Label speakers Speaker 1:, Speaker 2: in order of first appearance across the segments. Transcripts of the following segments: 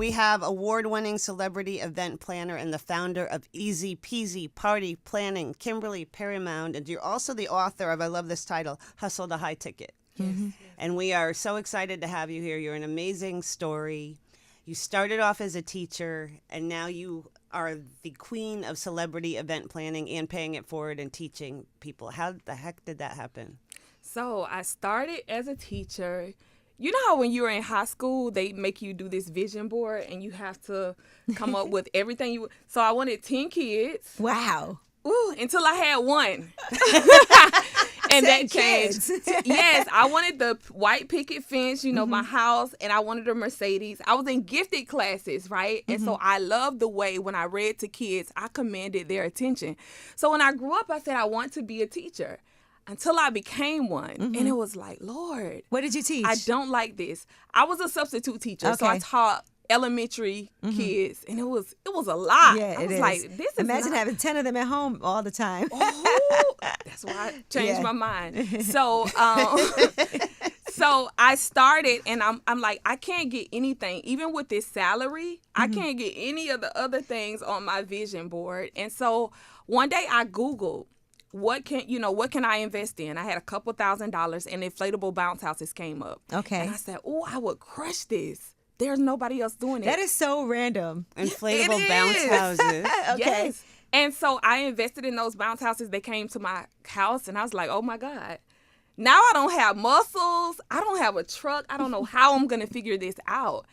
Speaker 1: We have award-winning celebrity event planner and the founder of EZPZ Party Planning, Kimberly Perrymond, and you're also the author of, I love this title, Hustle the High Ticket.
Speaker 2: Yes.
Speaker 1: And we are so excited to have you here. You're an amazing story. You started off as a teacher, and now you are the queen of celebrity event planning and paying it forward and teaching people. How the heck did that happen?
Speaker 2: So I started as a teacher. You know how when you were in high school, they make you do this vision board and you have to come up with everything you... So I wanted 10 kids.
Speaker 3: Wow.
Speaker 2: Ooh, until I had one. And that changed. Yes, I wanted the white picket fence, my house, and I wanted a Mercedes. I was in gifted classes, right? And so I loved the way when I read to kids, I commanded their attention. So when I grew up, I said, I want to be a teacher. Until I became one. And it was like, Lord.
Speaker 3: What did you teach?
Speaker 2: I don't like this. I was a substitute teacher. So I taught elementary kids. And it was a lot.
Speaker 3: Yeah,
Speaker 2: I was like, this is
Speaker 3: Imagine having 10 of them at home all the time.
Speaker 2: Oh, that's why I changed my mind. So so I started and I'm like, I can't get anything. Even with this salary, I can't get any of the other things on my vision board. And so one day I Googled, what can I invest in? I had a couple $1,000s and inflatable bounce houses came up.
Speaker 3: Okay.
Speaker 2: And I said, oh, I would crush this. There's nobody else doing it.
Speaker 3: That is so random.
Speaker 1: Inflatable bounce houses.
Speaker 3: Okay.
Speaker 2: Yes. And so I invested in those bounce houses. They came to my house and I was like, oh my God. Now I don't have muscles. I don't have a truck. I don't know how I'm going to figure this out.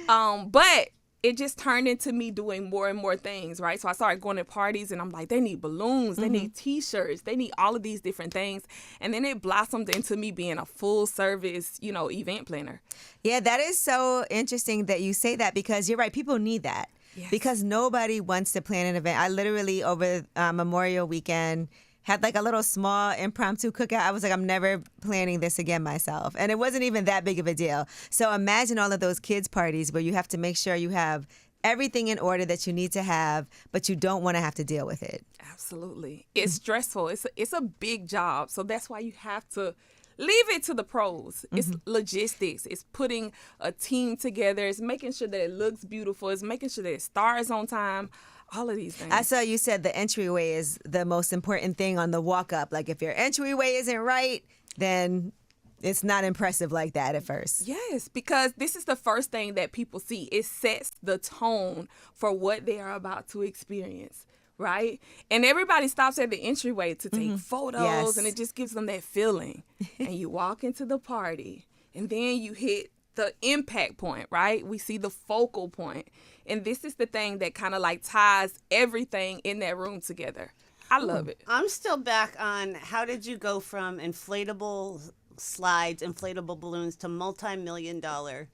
Speaker 2: But it just turned into me doing more and more things, right? So I started going to parties and I'm like, they need balloons, they need T-shirts, they need all of these different things. And then it blossomed into me being a full service, event planner.
Speaker 3: Yeah, that is so interesting that you say that because you're right. People need that. Yes. Because nobody wants to plan an event. I literally over Memorial Weekend had like a little small impromptu cookout. I was like, I'm never planning this again myself. And it wasn't even that big of a deal. So imagine all of those kids' parties where you have to make sure you have everything in order that you need to have, but you don't want to have to deal with it.
Speaker 2: Absolutely. It's stressful. It's a big job. So that's why you have to leave it to the pros. It's logistics. It's putting a team together. It's making sure that it looks beautiful. It's making sure that it starts on time. All of these things.
Speaker 3: I saw you said the entryway is the most important thing on the walk up. Like if your entryway isn't right, then it's not impressive like that at first.
Speaker 2: Yes, because this is the first thing that people see. It sets the tone for what they are about to experience, right? And everybody stops at the entryway to take photos, and it just gives them that feeling. And you walk into the party, and then you hit the impact point, right? We see the focal point. And this is the thing that kind of like ties everything in that room together. I love it.
Speaker 1: I'm still back on how did you go from inflatable slides, inflatable balloons to multi-million-dollar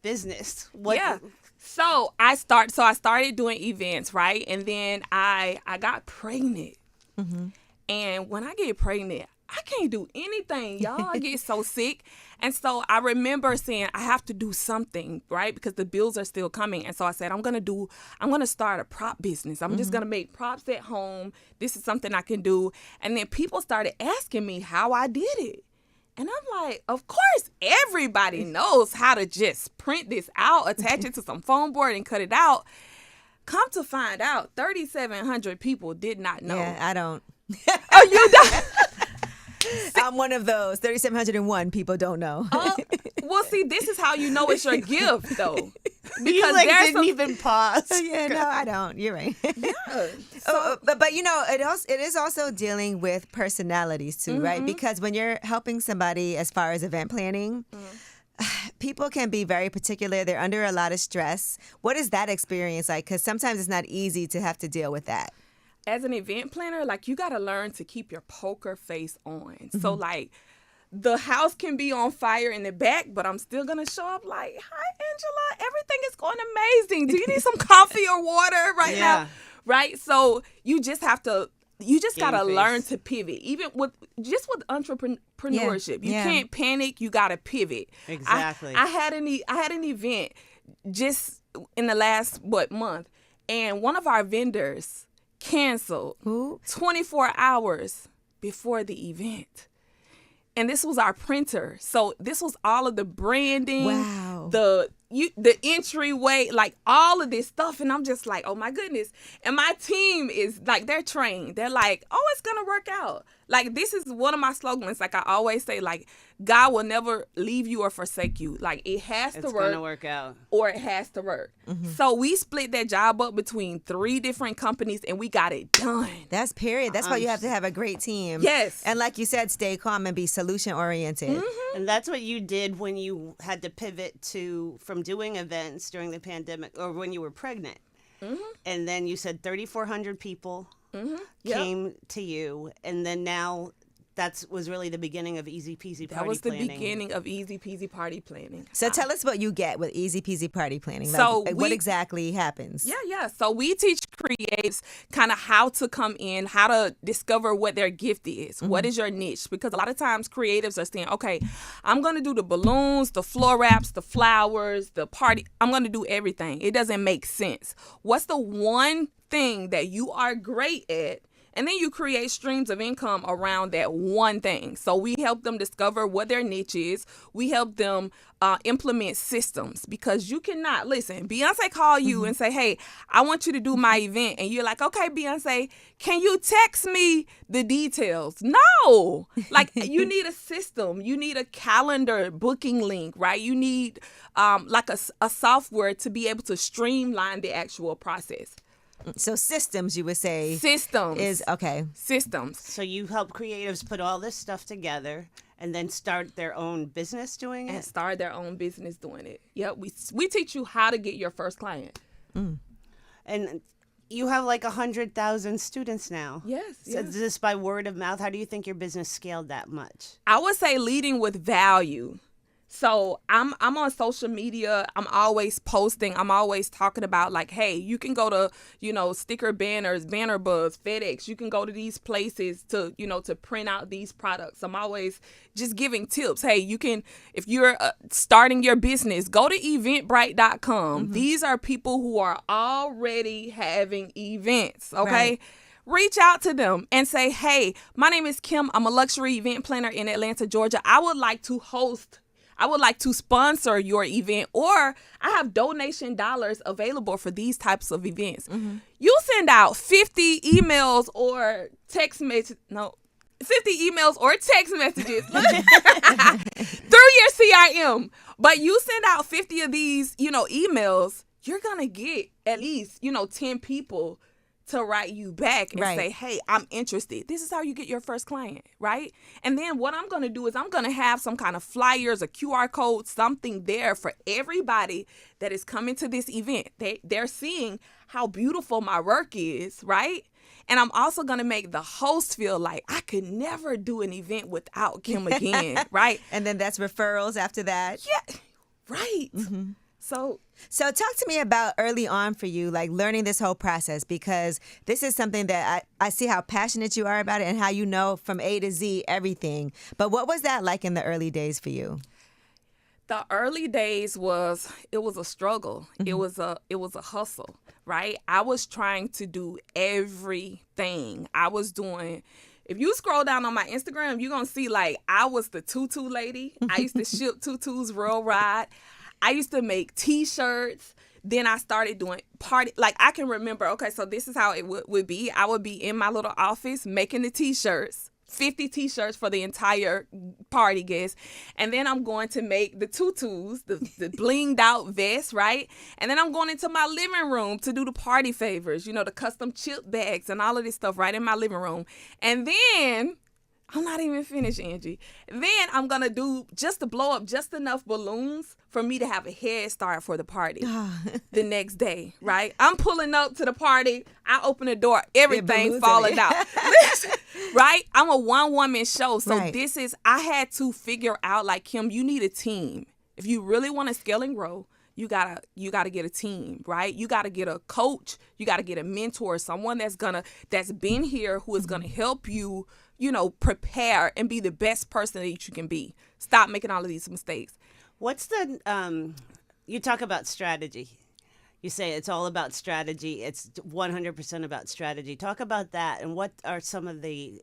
Speaker 1: business?
Speaker 2: Yeah. So I started doing events, right? And then I got pregnant. And when I get pregnant, I can't do anything, y'all. I get so sick. And so I remember saying, I have to do something, right? Because the bills are still coming. And so I said, I'm going to start a prop business. I'm just going to make props at home. This is something I can do. And then people started asking me how I did it. And I'm like, of course, everybody knows how to just print this out, attach it to some foam board and cut it out. Come to find out, 3,700 people did not know.
Speaker 3: Yeah, I don't.
Speaker 2: Oh, you don't?
Speaker 3: I'm one of those. 3,701 people don't know.
Speaker 2: Well, see, this is how you know it's your gift, though.
Speaker 1: Because you didn't even pause.
Speaker 3: Yeah, no, I don't. You're right.
Speaker 2: Yeah.
Speaker 3: But it is also dealing with personalities too, right? Because when you're helping somebody as far as event planning, people can be very particular. They're under a lot of stress. What is that experience like? Because sometimes it's not easy to have to deal with that.
Speaker 2: As an event planner, like, you got to learn to keep your poker face on. So, like, the house can be on fire in the back, but I'm still going to show up like, hi, Angela, everything is going amazing. Do you need some coffee or water right now? Right? So you just got to learn to pivot. Even with entrepreneurship. You can't panic. You got to pivot.
Speaker 1: Exactly.
Speaker 2: I had an event just in the last, month, and one of our vendors canceled 24 hours before the event. And this was our printer. So this was all of the branding, the the entryway, like all of this stuff, and I'm just like, oh my goodness. And my team is like, they're trained. They're like, oh, it's gonna work out. Like, this is one of my slogans. Like I always say, like, God will never leave you or forsake you. Like, it has to work.
Speaker 1: It's gonna work out.
Speaker 2: Or it has to work. So we split that job up between 3 different companies, and we got it done.
Speaker 3: That's period. That's why you have to have a great team.
Speaker 2: Yes.
Speaker 3: And like you said, stay calm and be solution oriented.
Speaker 1: And that's what you did when you had to pivot from doing events during the pandemic, or when you were pregnant. And then you said 3,400 people came to you, and then now that was really the beginning of EZPZ party planning.
Speaker 2: That was the beginning of EZPZ party planning.
Speaker 3: So tell us what you get with EZPZ party planning.
Speaker 2: So
Speaker 3: what exactly happens?
Speaker 2: Yeah. So we teach creatives kind of how to come in, how to discover what their gift is. What is your niche? Because a lot of times creatives are saying, okay, I'm going to do the balloons, the floor wraps, the flowers, the party. I'm going to do everything. It doesn't make sense. What's the one thing that you are great at? And then you create streams of income around that one thing. So we help them discover what their niche is. We help them implement systems, because you cannot, listen, Beyonce call you and say, hey, I want you to do my event. And you're like, okay, Beyonce, can you text me the details? No. Like, you need a system. You need a calendar booking link, right? You need like a software to be able to streamline the actual process.
Speaker 3: So systems, you would say.
Speaker 2: Systems.
Speaker 3: Is okay.
Speaker 2: Systems.
Speaker 1: So you help creatives put all this stuff together and then start their own business doing
Speaker 2: And
Speaker 1: it?
Speaker 2: start their own business doing it. Yep. We teach you how to get your first client.
Speaker 1: And you have like 100,000 students now.
Speaker 2: Yes.
Speaker 1: So is this by word of mouth? How do you think your business scaled that much?
Speaker 2: I would say leading with value. So I'm on social media. I'm always posting. I'm always talking about, like, hey, you can go to, sticker banners, Banner Buzz, FedEx. You can go to these places to, to print out these products. I'm always just giving tips. Hey, you can, if you're starting your business, go to eventbrite.com. These are people who are already having events. Okay.
Speaker 3: Right.
Speaker 2: Reach out to them and say, hey, my name is Kim. I'm a luxury event planner in Atlanta, Georgia. I would like to sponsor your event, or I have donation dollars available for these types of events. You send out 50 emails or text messages. No, 50 emails or text messages through your CRM. But you send out 50 of these, emails, you're going to get at least, 10 people to write you back and say, hey, I'm interested. This is how you get your first client, right? And then what I'm going to do is I'm going to have some kind of flyers, a QR code, something there for everybody that is coming to this event. They're seeing how beautiful my work is, right? And I'm also going to make the host feel like I could never do an event without Kim again, right?
Speaker 3: And then that's referrals after that.
Speaker 2: Yeah, right. So
Speaker 3: talk to me about early on for you, like learning this whole process, because this is something that I see how passionate you are about it and how you know from A to Z everything. But what was that like in the early days for you?
Speaker 2: The early days it was a struggle. It was a hustle, right? I was trying to do everything. I was doing. If you scroll down on my Instagram, you're going to see, like, I was the tutu lady. I used to ship tutus worldwide. I used to make T-shirts. Then I started doing party. Like, I can remember, okay, so this is how it would be. I would be in my little office making the T-shirts, 50 T-shirts for the entire party guests. And then I'm going to make the tutus, the blinged out vest, right? And then I'm going into my living room to do the party favors, the custom chip bags and all of this stuff right in my living room. And then I'm not even finished, Angie. Then I'm going to do just to blow up just enough balloons for me to have a head start for the party the next day, right? I'm pulling up to the party. I open the door. Everything falling out. Right? I'm a one-woman show. So I had to figure out, like, Kim, you need a team. If you really want to scale and grow, you gotta get a team, right? You gotta get a coach. You gotta get a mentor, someone that's been here, who is gonna help you, prepare and be the best person that you can be. Stop making all of these mistakes.
Speaker 1: What's the, you talk about strategy. You say it's all about strategy. It's 100% about strategy. Talk about that, and what are some of the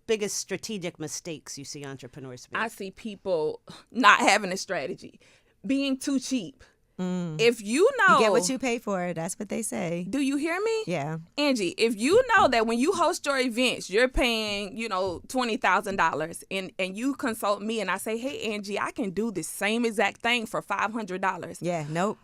Speaker 1: biggest strategic mistakes you see entrepreneurs make?
Speaker 2: I see people not having a strategy, being too cheap. If you know,
Speaker 3: You get what you pay for. That's what they say.
Speaker 2: do you hear me?
Speaker 3: Yeah.
Speaker 2: Angie, if you know that when you host your events, you're paying, $20,000 and you consult me and I say, hey, Angie, I can do the same exact thing for $500.
Speaker 3: Yeah. Nope.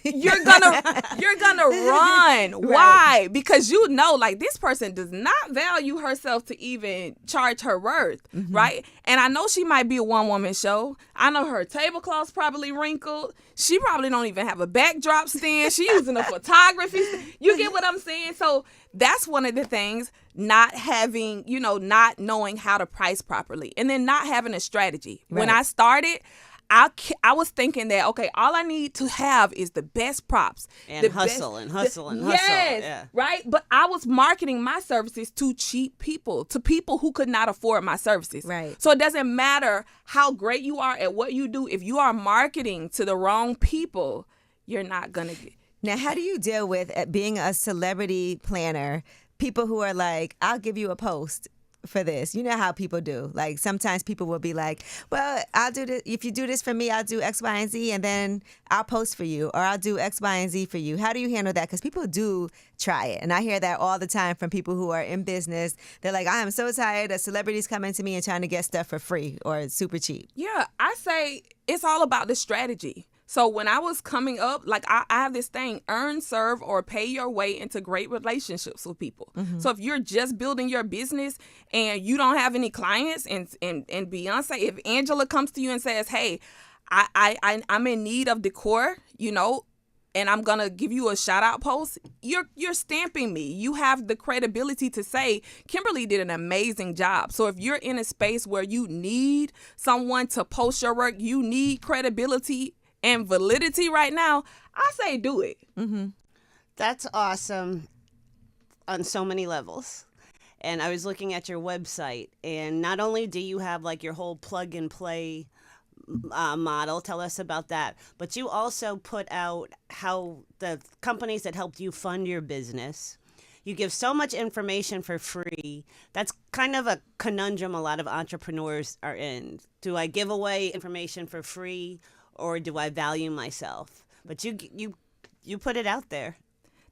Speaker 2: You're gonna run. Why? Because like this person does not value herself to even charge her worth, right? And I know she might be a one-woman show. I know her tablecloth's probably wrinkled. She probably don't even have a backdrop stand. She using a photography. You get what I'm saying? So that's one of the things, not having, not knowing how to price properly, and then not having a strategy.
Speaker 3: Right.
Speaker 2: When I started, I was thinking that, okay, all I need to have is the best props.
Speaker 1: And hustle.
Speaker 2: Yes,
Speaker 1: Yeah.
Speaker 2: right? But I was marketing my services to cheap people, to people who could not afford my services.
Speaker 3: Right.
Speaker 2: So it doesn't matter how great you are at what you do. If you are marketing to the wrong people, you're not going to get.
Speaker 3: Now, how do you deal with being a celebrity planner? People who are like, I'll give you a post for this. You know how people do. Like sometimes people will be like, well, I'll do this. If you do this for me, I'll do X, Y, and Z, and then I'll post for you, or I'll do X, Y, and Z for you. How do you handle that? Because people do try it. And I hear that all the time from people who are in business. They're like, I am so tired of celebrities coming to me and trying to get stuff for free or super cheap.
Speaker 2: Yeah, I say it's all about the strategy. So when I was coming up, like I have this thing, earn, serve, or pay your way into great relationships with people. So if you're just building your business and you don't have any clients, and Beyonce, if Angela comes to you and says, hey, I'm in need of decor, and I'm going to give you a shout out post, you're stamping me. You have the credibility to say, Kimberly did an amazing job. So if you're in a space where you need someone to post your work, you need credibility and validity right now, I say do it.
Speaker 1: That's awesome on so many levels. And I was looking at your website, and not only do you have like your whole plug and play model, tell us about that, but you also put out how the companies that helped you fund your business. You give so much information for free. That's kind of a conundrum a lot of entrepreneurs are in. Do I give away information for free, or do I value myself? But you put it out there.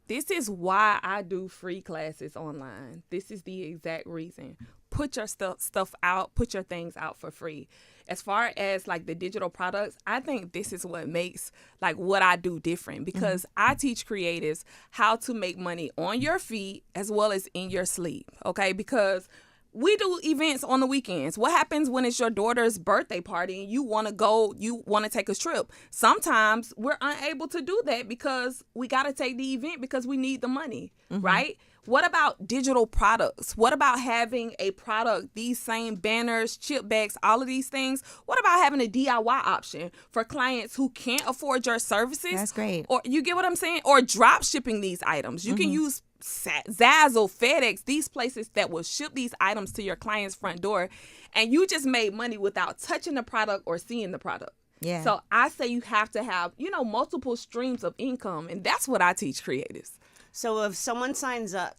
Speaker 2: This is why I do free classes online. This is the exact reason. Put your stuff out, put your things out for free. As far as like the digital products, I think this is what makes like what I do different, because I teach creatives how to make money on your feet as well as in your sleep. Okay, because we do events on the weekends. What happens when it's your daughter's birthday party and you want to take a trip? Sometimes we're unable to do that because we got to take the event because we need the money, right? What about digital products? What about having a product, these same banners, chip bags, all of these things? What about having a DIY option for clients who can't afford your services?
Speaker 3: That's great.
Speaker 2: Or you get what I'm saying? Or drop shipping these items. You can use Zazzle, FedEx, these places that will ship these items to your client's front door, and you just made money without touching the product or seeing the product.
Speaker 3: Yeah.
Speaker 2: So I say you have to have, multiple streams of income, and that's what I teach creatives.
Speaker 1: So if someone signs up,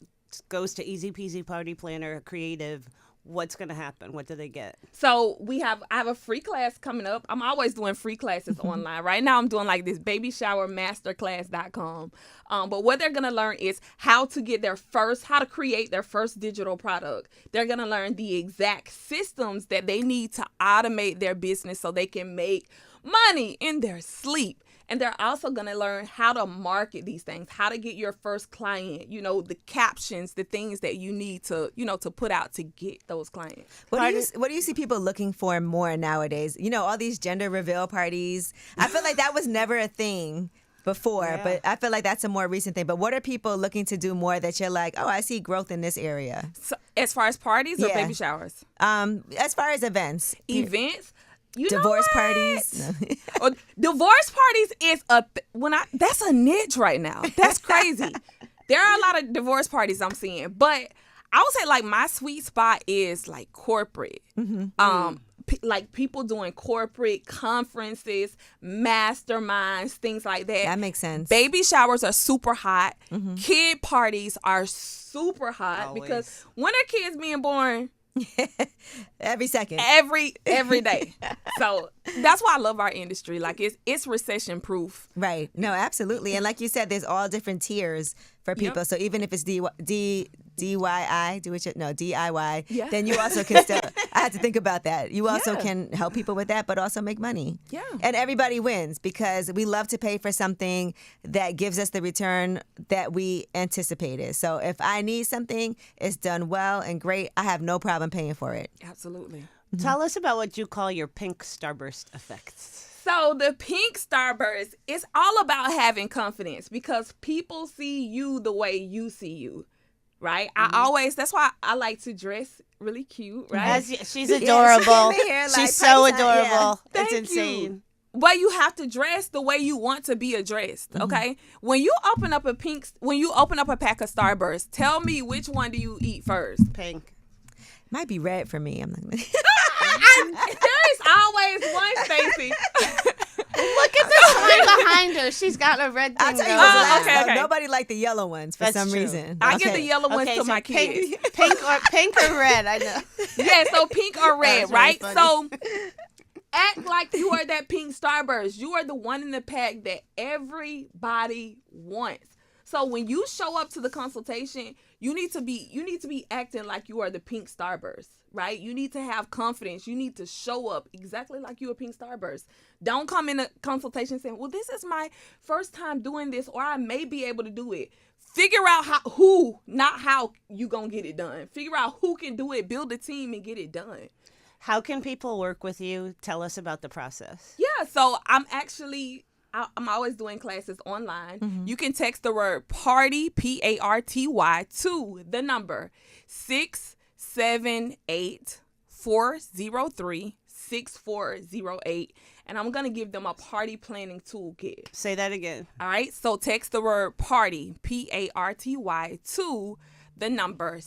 Speaker 1: goes to EZPZ Party Planner Creative, what's going to happen? What do they get?
Speaker 2: So I have a free class coming up. I'm always doing free classes online. Right now I'm doing like this babyshowermasterclass.com. But what they're going to learn is how to create their first digital product. They're going to learn the exact systems that they need to automate their business so they can make money in their sleep. And they're also going to learn how to market these things, how to get your first client, the captions, the things that you need to, to put out to get those clients.
Speaker 3: What do you see people looking for more nowadays? All these gender reveal parties. I feel like that was never a thing before, but I feel like that's a more recent thing. But what are people looking to do more that you're like, oh, I see growth in this area?
Speaker 2: So, as far as parties or baby showers?
Speaker 3: As far as events.
Speaker 2: Events?
Speaker 3: Divorce parties.
Speaker 2: No. Divorce parties is that's a niche right now. That's crazy. There are a lot of divorce parties I'm seeing, but I would say like my sweet spot is like corporate. Like people doing corporate conferences, masterminds, things like that.
Speaker 3: That makes sense.
Speaker 2: Baby showers are super hot. Kid parties are super hot.
Speaker 1: Always.
Speaker 2: Because when are kids being born?
Speaker 3: Every second.
Speaker 2: every day. So that's why I love our industry. Like it's recession proof.
Speaker 3: Right. No, absolutely. And like you said, there's all different tiers for people.
Speaker 2: Yep.
Speaker 3: So even if it's DIY,
Speaker 2: Yeah.
Speaker 3: then you also can still, I had to think about that. You also
Speaker 2: Yeah.
Speaker 3: can help people with that, but also make money.
Speaker 2: Yeah.
Speaker 3: And everybody wins because we love to pay for something that gives us the return that we anticipated. So if I need something, it's done well and great, I have no problem paying for it.
Speaker 2: Absolutely.
Speaker 1: Tell us about what you call your pink starburst effects.
Speaker 2: So the pink starburst is all about having confidence because people see you the way you see you, right? That's why I like to dress really cute, right?
Speaker 1: She's adorable.
Speaker 3: she came in here like
Speaker 1: She's so
Speaker 3: Python, yeah.
Speaker 1: adorable.
Speaker 2: Thank
Speaker 1: It's insane.
Speaker 2: you. But you have to dress the way you want to be addressed, okay? When you open up a pack of Starburst, tell me which one do you eat first?
Speaker 1: Pink.
Speaker 3: Might be red for me. I'm not gonna...
Speaker 2: There's always one, Stacey.
Speaker 1: Look at the sign behind her. She's got a red thing.
Speaker 3: I'll tell you
Speaker 1: going.
Speaker 3: what's last,
Speaker 2: okay,
Speaker 3: though.
Speaker 2: okay.
Speaker 3: Nobody liked the yellow ones for
Speaker 1: That's
Speaker 3: some
Speaker 1: true.
Speaker 3: reason.
Speaker 2: I give
Speaker 3: Okay.
Speaker 2: the yellow ones
Speaker 1: Okay,
Speaker 2: to
Speaker 1: so
Speaker 2: my kids.
Speaker 1: pink or red. I know.
Speaker 2: Yeah, so pink or red,
Speaker 1: That's
Speaker 2: right?
Speaker 1: really
Speaker 2: So act like you are that pink Starburst. You are the one in the pack that everybody wants. So when you show up to the consultation, you need to be acting like you are the pink Starburst, right? You need to have confidence. You need to show up exactly like you're a pink Starburst. Don't come in a consultation saying, well, this is my first time doing this, or I may be able to do it. Figure out not how you gonna get it done. Figure out who can do it, build a team and get it done.
Speaker 1: How can people work with you? Tell us about the process.
Speaker 2: Yeah, so I'm always doing classes online.
Speaker 3: Mm-hmm.
Speaker 2: You can text the word party, PARTY, to the number 678-403-6408. And I'm going to give them a party planning toolkit.
Speaker 1: Say that again.
Speaker 2: All right, so text the word party, PARTY, to the number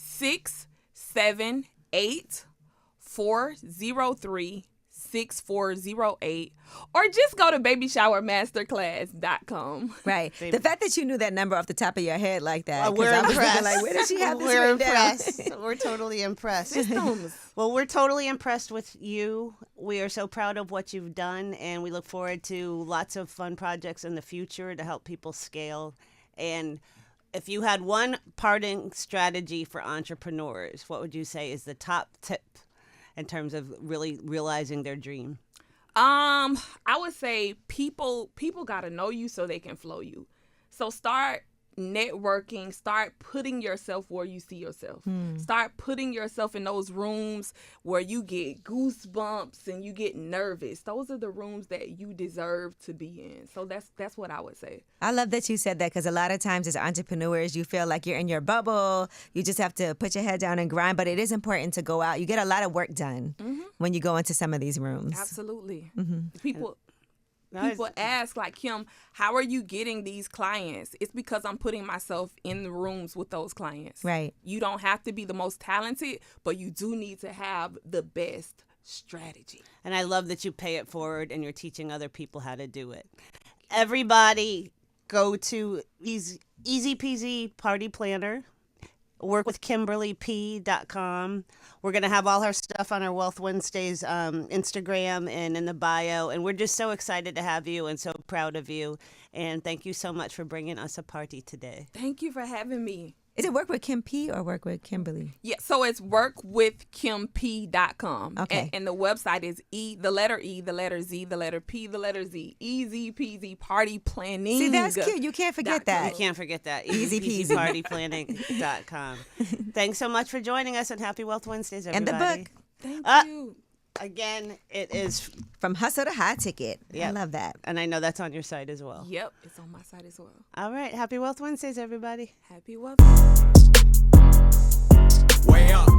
Speaker 2: 678-403-6408, or just go to babyshowermasterclass.com.
Speaker 3: Right. The fact that you knew that number off the top of your head like that. 'cause
Speaker 1: We're
Speaker 3: I was
Speaker 1: impressed.
Speaker 3: thinking, like, where did she have this
Speaker 1: We're
Speaker 3: written down?
Speaker 1: impressed. We're totally impressed.
Speaker 2: Systems.
Speaker 1: Well, we're totally impressed with you. We are so proud of what you've done, and we look forward to lots of fun projects in the future to help people scale. And if you had one parting strategy for entrepreneurs, what would you say is the top tip in terms of really realizing their dream?
Speaker 2: I would say people got to know you so they can flow you. So start networking, start putting yourself where you see yourself. Start putting yourself in those rooms where you get goosebumps and you get nervous. Those are the rooms that you deserve to be in. So that's what I would say.
Speaker 3: I love that you said that because a lot of times as entrepreneurs, you feel like you're in your bubble. You just have to put your head down and grind. But it is important to go out. You get a lot of work done when you go into some of these rooms.
Speaker 2: Absolutely. People ask, like, Kim, how are you getting these clients? It's because I'm putting myself in the rooms with those clients.
Speaker 3: Right.
Speaker 2: You don't have to be the most talented, but you do need to have the best strategy.
Speaker 1: And I love that you pay it forward and you're teaching other people how to do it. Everybody go to EZPZ Party Planner. Work with KimberlyP.com. We're going to have all her stuff on our Wealth Wednesdays Instagram and in the bio. And we're just so excited to have you and so proud of you. And thank you so much for bringing us a party today.
Speaker 2: Thank you for having me.
Speaker 3: Is it work with Kim P or work with Kimberly?
Speaker 2: Yeah, so it's workwithkimp.com.
Speaker 3: Okay.
Speaker 2: And the website is the letter E, the letter Z, the letter P, the letter Z. EZPZ Party Planning.
Speaker 3: See, that's cute. You can't forget that.
Speaker 1: You can't forget that.
Speaker 3: Easy peasy.
Speaker 1: EasyPeasyPartyPlanning.com. Thanks so much for joining us and happy Wealth Wednesdays,
Speaker 3: And
Speaker 1: everybody.
Speaker 3: the book.
Speaker 2: Thank you.
Speaker 1: Again, it is,
Speaker 3: From Hustle to High Ticket. I
Speaker 1: Yep.
Speaker 3: love that.
Speaker 1: and I know that's on your site as well.
Speaker 2: Yep, it's on my site as well.
Speaker 1: All right. Happy Wealth Wednesdays, everybody.
Speaker 2: Happy welcome.
Speaker 4: Way up.